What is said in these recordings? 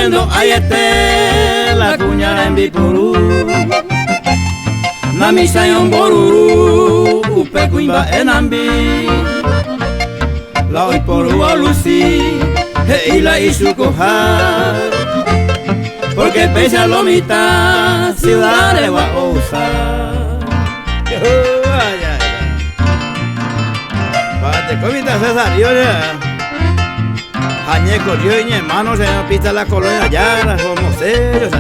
Yendo a la cuñara en Bipuru na misa yon boruru upe kuimba enambi la hoy poru a Lucy y la isukoha porque pesa lo mitad ciudad de Guaosa. Te comita César, yo ya Añeco, yo y mi hermano se me pista la colonia allá, somos serios.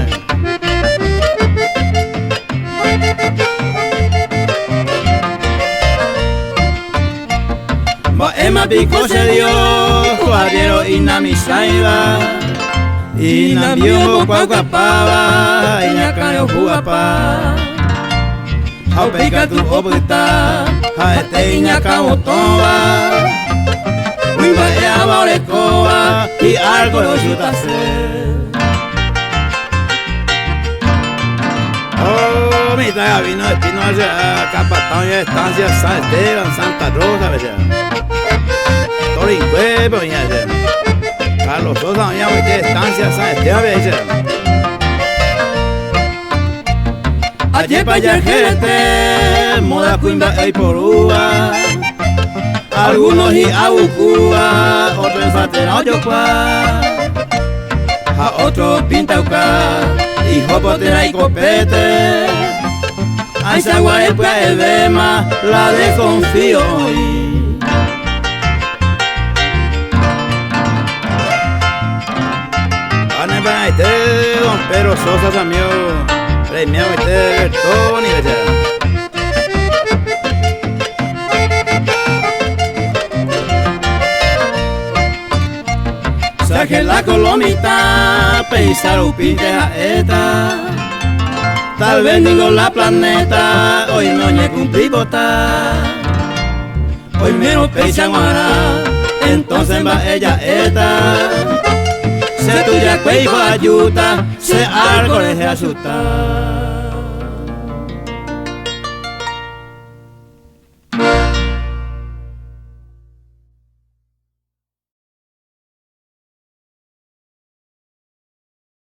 Emma pico se dio, cuadriero y na misaiba, y na bio cuaucapaba, y na cayo juapa. How pica tu obita, ha este iña cabotoba, wimba ea baurecoa, y algo lo chutase. Oh, mi tía vino de Pino a Capatón y estancia San Esteban, Santa Rosa, ¿verdad? Torincue, pues ya, Carlos Sosa, ya voy de estancia San Esteban, ¿verdad? Ayer para allá gente, moda cuimba y porúa, algunos y abucúa, otros en Satera Oyocua, a otros pintauca, y jopotera y copete, a esa guarepa el bema, la desconfío hoy. Pane para este, don Pedro Sosa Samio. Premiado este Tony, saque la colomita, pensar un pinte a esta. Tal vez digo la planeta, hoy no me cumplí bota. Hoy menos pecha guara, entonces va ella esta. Se tuya cuello ayuda, se algo le asustar.